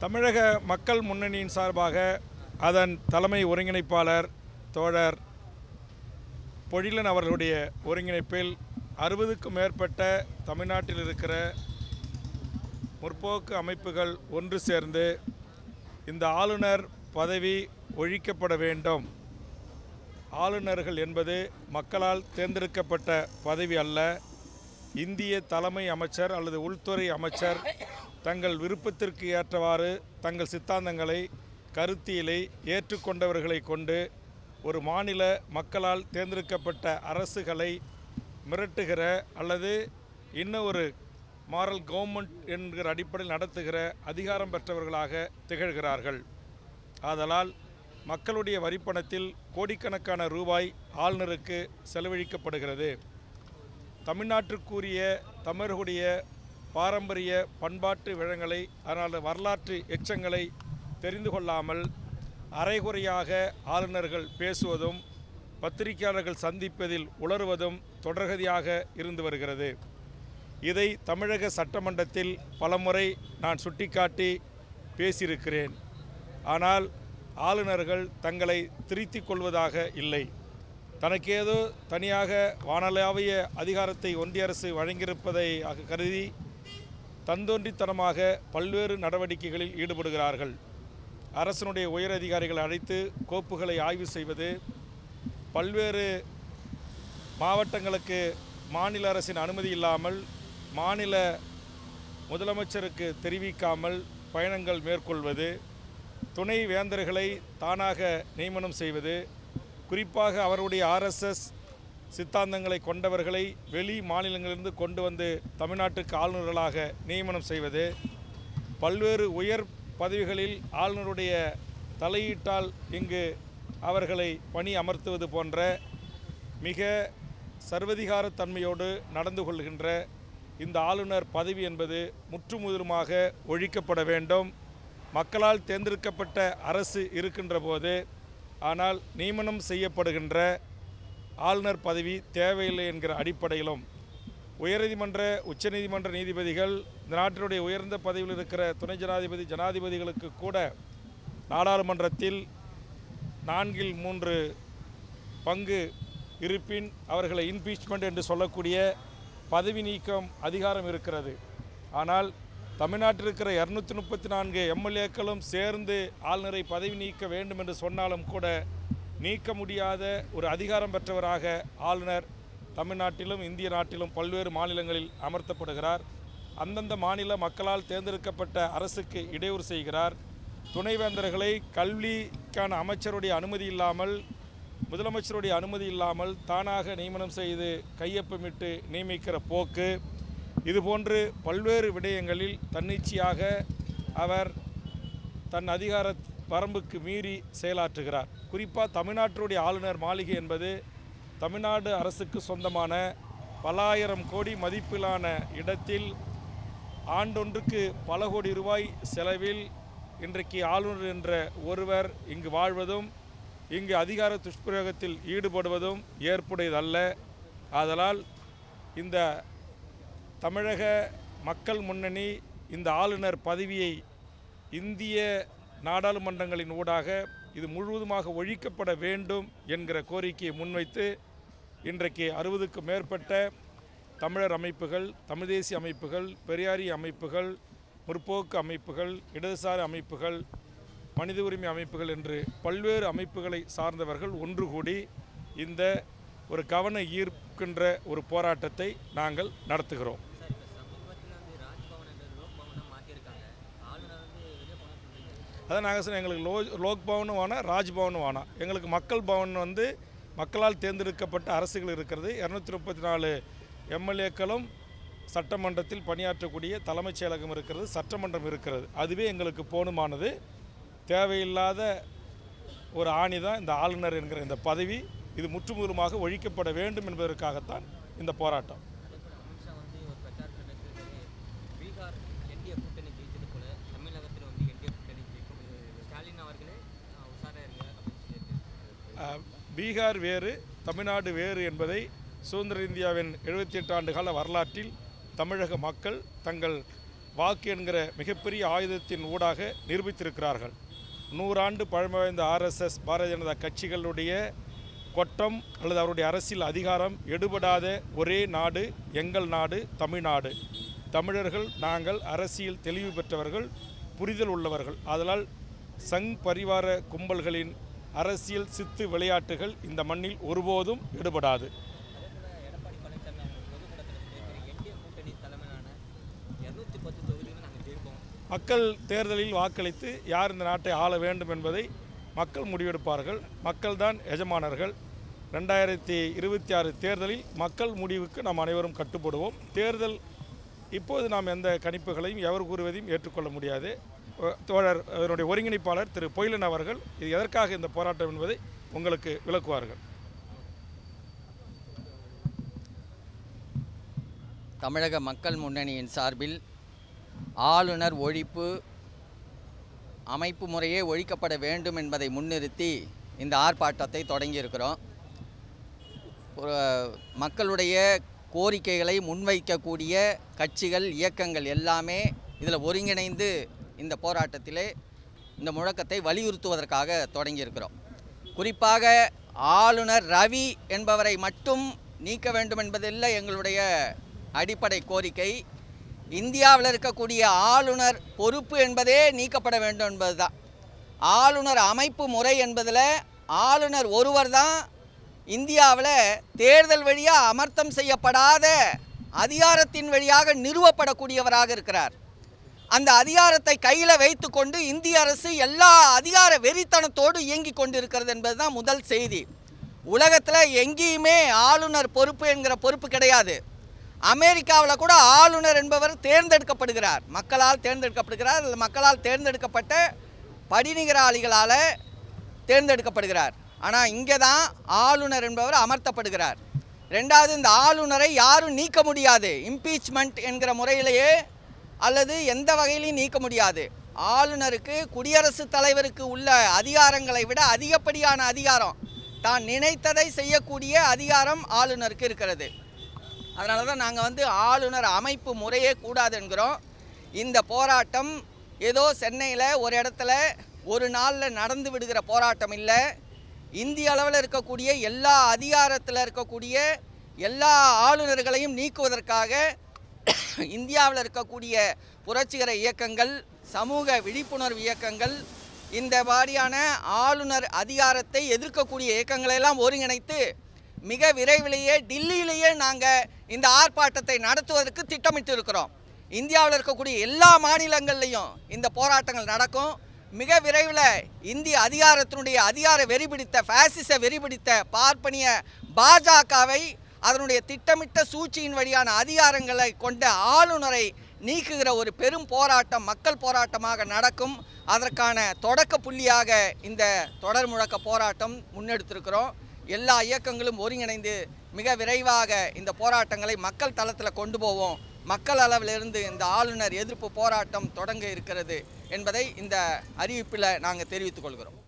தமிழக மக்கள் முன்னணியின் சார்பாக அதன் தலைமை ஒருங்கிணைப்பாளர் தோழர் பொழிலன் அவர்களுடைய ஒருங்கிணைப்பில் 60க்கும் மேற்பட்ட தமிழ்நாட்டில் இருக்கிற முற்போக்கு அமைப்புகள் ஒன்று சேர்ந்து இந்த ஆளுநர் பதவி ஒழிக்கப்பட வேண்டும். ஆளுநர்கள் என்பது மக்களால் தேர்ந்தெடுக்கப்பட்ட பதவி அல்ல. இந்திய தலைமை அமைச்சர் அல்லது உள்துறை அமைச்சர் தங்கள் விருப்பத்திற்கு ஏற்றவாறு தங்கள் சித்தாந்தங்களை கருத்தியலை ஏற்றுக்கொண்டவர்களை கொண்டு ஒரு மாநில மக்களால் தேர்ந்தெடுக்கப்பட்ட அரசுகளை மிரட்டுகிற அல்லது இன்னும் ஒரு மாரல் கவர்மெண்ட் என்கிற அடிப்படையில் நடத்துகிற அதிகாரம் பெற்றவர்களாக திகழ்கிறார்கள். ஆதலால் மக்களுடைய வரிப்பணத்தில் கோடிக்கணக்கான ரூபாய் ஆளுநருக்கு செலவழிக்கப்படுகிறது. தமிழ்நாட்டிற்குரிய தமிழர்களுடைய பாரம்பரிய பண்பாட்டு விழங்களை அதனால் வரலாற்று எச்சங்களை தெரிந்து கொள்ளாமல் அரைகுறையாக ஆளுநர்கள் பேசுவதும் பத்திரிகையாளர்கள் சந்திப்பதில் உளறுவதும் தொடர்கதியாக இருந்து வருகிறது. இதை தமிழக சட்டமன்றத்தில் பலமுறை நான் சுட்டிக்காட்டி பேசியிருக்கிறேன். ஆனால் ஆளுநர்கள் தங்களை திருத்திக் கொள்வதாக இல்லை. தனக்கேதோ தனியாக வானளாவிய அதிகாரத்தை ஒன்றிய அரசு வழங்கியிருப்பதை கருதி தந்தோன்றித்தனமாக பல்வேறு நடவடிக்கைகளில் ஈடுபடுகிறார்கள். அரசனுடைய உயர் அதிகாரிகளை அழைத்து கோப்புகளை ஆய்வு செய்வது, பல்வேறு மாவட்டங்களுக்கு மாநில அரசின் அனுமதி இல்லாமல் மாநில முதலமைச்சருக்கு தெரிவிக்காமல் பயணங்கள் மேற்கொள்வது, துணை வேந்தர்களை தானாக நியமனம் செய்வது, குறிப்பாக அவருடைய ஆர்எஸ்எஸ் சித்தாந்தங்களை கொண்டவர்களை வெளி மாநிலங்களிலிருந்து கொண்டு வந்து தமிழ்நாட்டுக்கு ஆளுநர்களாக நியமனம் செய்வது, பல்வேறு உயர் பதவிகளில் ஆளுநருடைய தலையீட்டால் இங்கு அவர்களை பணி அமர்த்துவது போன்ற மிக சர்வதிகாரத்தன்மையோடு நடந்து கொள்கின்ற இந்த ஆளுநர் பதவி என்பது முற்றுமுதலுமாக ஒழிக்கப்பட வேண்டும். மக்களால் தேர்ந்தெடுக்கப்பட்ட அரசு இருக்கின்ற போது ஆனால் நியமனம் செய்யப்படுகின்ற ஆளுநர் பதவி தேவையில்லை என்கிற அடிப்படையிலும் உயர்நீதிமன்ற உச்சநீதிமன்ற நீதிபதிகள் இந்த நாட்டினுடைய உயர்ந்த பதவியில் இருக்கிற துணை ஜனாதிபதி ஜனாதிபதிகளுக்கு கூட நாடாளுமன்றத்தில் 4/3 பங்கு இருப்பின் அவர்களை இம்பீச்மெண்ட் என்று சொல்லக்கூடிய பதவி நீக்கம் அதிகாரம் இருக்கிறது. ஆனால் தமிழ்நாட்டில் இருக்கிற 234 எம்எல்ஏக்களும் சேர்ந்து ஆளுநரை பதவி நீக்க வேண்டும் என்று சொன்னாலும் கூட நீக்க முடியாத ஒரு அதிகாரம் பெற்றவராக ஆளுநர் தமிழ்நாட்டிலும் இந்திய நாட்டிலும் பல்வேறு மாநிலங்களில் அமர்த்தப்படுகிறார். அந்தந்த மாநில மக்களால் தேர்ந்தெடுக்கப்பட்ட அரசுக்கு இடையூறு செய்கிறார். துணைவேந்தர்களை கல்விக்கான அமைச்சருடைய அனுமதி இல்லாமல் முதலமைச்சருடைய அனுமதி இல்லாமல் தானாக நியமனம் செய்து கையொப்பமிட்டு நியமிக்கிற போக்கு, இதுபோன்று பல்வேறு விடயங்களில் தன்னிச்சையாக அவர் தன் அதிகார வரம்புக்கு மீறி செயலாற்றுகிறார். குறிப்பாக தமிழ்நாட்டுடைய ஆளுநர் மாளிகை என்பது தமிழ்நாடு அரசுக்கு சொந்தமான பல ஆயிரம் கோடி மதிப்பிலான இடத்தில் ஆண்டொன்றுக்கு பல கோடி ரூபாய் செலவில் இன்றைக்கு ஆளுநர் என்ற ஒருவர் இங்கு வாழ்வதும் இங்கு அதிகார துஷ்பிரயோகத்தில் ஈடுபடுவதும் ஏற்புடையதல்ல. ஆதலால் இந்த தமிழக மக்கள் முன்னணி இந்த ஆளுநர் பதவியை இந்திய நாடாளுமன்றங்களின் ஊடாக இது முழுவதுமாக ஒழிக்கப்பட வேண்டும் என்கிற கோரிக்கையை முன்வைத்து இன்றைக்கு 60க்கும் மேற்பட்ட தமிழர் அமைப்புகள், தமிழ் தேசிய அமைப்புகள், பெரியாரிய அமைப்புகள், முற்போக்கு அமைப்புகள், இடதுசாரி அமைப்புகள், மனித உரிமை அமைப்புகள் என்று பல்வேறு அமைப்புகளை சார்ந்தவர்கள் ஒன்று கூடி இந்த ஒரு கவன ஈர்க்கின்ற ஒரு போராட்டத்தை நாங்கள் நடத்துகிறோம். அதான் நாங்கள் சொன்ன எங்களுக்கு லோக் பவனும் வேணாம், ராஜ்பவனும் வேணாம். எங்களுக்கு மக்கள் பவன் வந்து மக்களால் தேர்ந்தெடுக்கப்பட்ட அரசுகள் இருக்கிறது. 234 எம்எல்ஏக்களும் சட்டமன்றத்தில் பணியாற்றக்கூடிய தலைமைச் செயலகம் இருக்கிறது, சட்டமன்றம் இருக்கிறது. அதுவே எங்களுக்கு போதுமானது. தேவையில்லாத ஒரு ஆணி தான் இந்த ஆளுநர் என்கிற இந்த பதவி. இது முற்றுமுதலுமாக ஒழிக்கப்பட வேண்டும் என்பதற்காகத்தான் இந்த போராட்டம். பீகார் வேறு, தமிழ்நாடு வேறு என்பதை சுதந்திர இந்தியாவின் 78 ஆண்டு கால வரலாற்றில் தமிழக மக்கள் தங்கள் வாக்கு என்கிற மிகப்பெரிய ஆயுதத்தின் ஊடாக நிரூபித்திருக்கிறார்கள். 100 ஆண்டு பழமை வாய்ந்த RSS பாரதிய ஜனதா கட்சிகளுடைய கொட்டம் அல்லது அவருடைய அரசியல் அதிகாரம் எடுபடாத ஒரே நாடு எங்கள் நாடு தமிழ்நாடு. தமிழர்கள் நாங்கள் அரசியல் தெளிவு பெற்றவர்கள், புரிதல் உள்ளவர்கள். ஆதலால் சங் பரிவார கும்பல்களின் அரசியல் சித்து விளையாட்டுகள் இந்த மண்ணில் ஒருபோதும் எடுபடாது. மக்கள் தேர்தலில் வாக்களித்து யார் இந்த நாட்டை ஆள வேண்டும் என்பதை மக்கள் முடிவெடுப்பார்கள். மக்கள்தான் எஜமானர்கள். 2026 தேர்தலில் மக்கள் முடிவுக்கு நாம் அனைவரும் கட்டுப்படுவோம். தேர்தல் இப்போது நாம் எந்த கணிப்புகளையும் எவர் கூறுவதையும் ஏற்றுக்கொள்ள முடியாது. தோழர் அதனுடைய ஒருங்கிணைப்பாளர் திரு பொய்லன் அவர்கள் இது எதற்காக இந்த போராட்டம் என்பதை உங்களுக்கு விளக்குவார்கள். தமிழக மக்கள் முன்னணியின் சார்பில் ஆளுநர் ஒழிப்பு அமைப்பு முறையே ஒழிக்கப்பட வேண்டும் என்பதை முன்னிறுத்தி இந்த ஆர்ப்பாட்டத்தை தொடங்கியிருக்கிறோம். மக்களுடைய கோரிக்கைகளை முன்வைக்கக்கூடிய கட்சிகள், இயக்கங்கள் எல்லாமே இதில் ஒருங்கிணைந்து இந்த போராட்டத்திலே இந்த முழக்கத்தை வலியுறுத்துவதற்காக தொடங்கியிருக்கிறோம். குறிப்பாக ஆளுநர் ரவி என்பவரை மட்டும் நீக்க வேண்டும் என்பதில்லை எங்களுடைய அடிப்படை கோரிக்கை. இந்தியாவில் இருக்கக்கூடிய ஆளுநர் பொறுப்பு என்பதே நீக்கப்பட வேண்டும் என்பதுதான். ஆளுநர் அமைப்பு முறை என்பதில் ஆளுநர் ஒருவர் தான் இந்தியாவில் தேர்தல் வழியாக அமர்த்தம் செய்யப்படாத அதிகாரத்தின் வழியாக நிறுவப்படக்கூடியவராக இருக்கிறார். அந்த அதிகாரத்தை கையில் வைத்து கொண்டு இந்திய அரசு எல்லா அதிகார வெறித்தனத்தோடு இயங்கி கொண்டிருக்கிறது என்பது தான் முதல் செய்தி. உலகத்தில் எங்கேயுமே ஆளுநர் பொறுப்பு என்கிற பொறுப்பு கிடையாது. அமெரிக்காவில் கூட ஆளுநர் என்பவர் தேர்ந்தெடுக்கப்படுகிறார், மக்களால் தேர்ந்தெடுக்கப்படுகிறார், அல்லது மக்களால் தேர்ந்தெடுக்கப்பட்ட படிநிகராளிகளால் தேர்ந்தெடுக்கப்படுகிறார். ஆனால் இங்கே தான் ஆளுநர் என்பவர் அமர்த்தப்படுகிறார். ரெண்டாவது, இந்த ஆளுநரை யாரும் நீக்க முடியாது. இம்பீச்மெண்ட் என்கிற முறையிலேயே அல்லது எந்த வகையிலையும் நீக்க முடியாது. ஆளுநருக்கு குடியரசுத் தலைவருக்கு உள்ள அதிகாரங்களை விட அதிகப்படியான அதிகாரம், தான் நினைத்ததை செய்யக்கூடிய அதிகாரம் ஆளுநருக்கு இருக்கிறது. அதனால தான் நாங்கள் ஆளுநர் அமைப்பு முறையே கூடாது என்கிறோம். இந்த போராட்டம் ஏதோ சென்னையில் ஒரு இடத்துல ஒரு நாளில் நடந்து விடுகிற போராட்டம் இல்லை. இந்திய அளவில் இருக்கக்கூடிய எல்லா அதிகாரத்தில் இருக்கக்கூடிய எல்லா ஆளுநர்களையும் நீக்குவதற்காக இந்தியாவில் இருக்கக்கூடிய புரட்சிகர இயக்கங்கள், சமூக விழிப்புணர்வு இயக்கங்கள், இந்த மாதிரியான ஆளுநர் அதிகாரத்தை எதிர்க்கக்கூடிய இயக்கங்களெல்லாம் ஒருங்கிணைத்து மிக விரைவிலேயே டில்லியிலேயே நாங்கள் இந்த ஆர்ப்பாட்டத்தை நடத்துவதற்கு திட்டமிட்டு இருக்கிறோம். இந்தியாவில் இருக்கக்கூடிய எல்லா மாநிலங்கள்லையும் இந்த போராட்டங்கள் நடக்கும். மிக விரைவில் இந்திய அதிகாரத்தினுடைய அதிகார வெறிபிடித்த பாசிச வெறிபிடித்த பார்ப்பனிய பாஜகவை அதனுடைய திட்டமிட்ட சூழ்ச்சியின் வழியான அதிகாரங்களை கொண்ட ஆளுநரை நீக்குகிற ஒரு பெரும் போராட்டம், மக்கள் போராட்டமாக நடக்கும். அதற்கான தொடக்க புள்ளியாக இந்த தொடர் முழக்க போராட்டம் முன்னெடுத்திருக்கிறோம். எல்லா இயக்கங்களும் ஒருங்கிணைந்து மிக விரைவாக இந்த போராட்டங்களை மக்கள் தளத்தில் கொண்டு போவோம். மக்கள் அளவிலிருந்து இந்த ஆளுநர் எதிர்ப்பு போராட்டம் தொடங்க இருக்கிறது என்பதை இந்த அறிவிப்பில் நாங்கள் தெரிவித்துக் கொள்கிறோம்.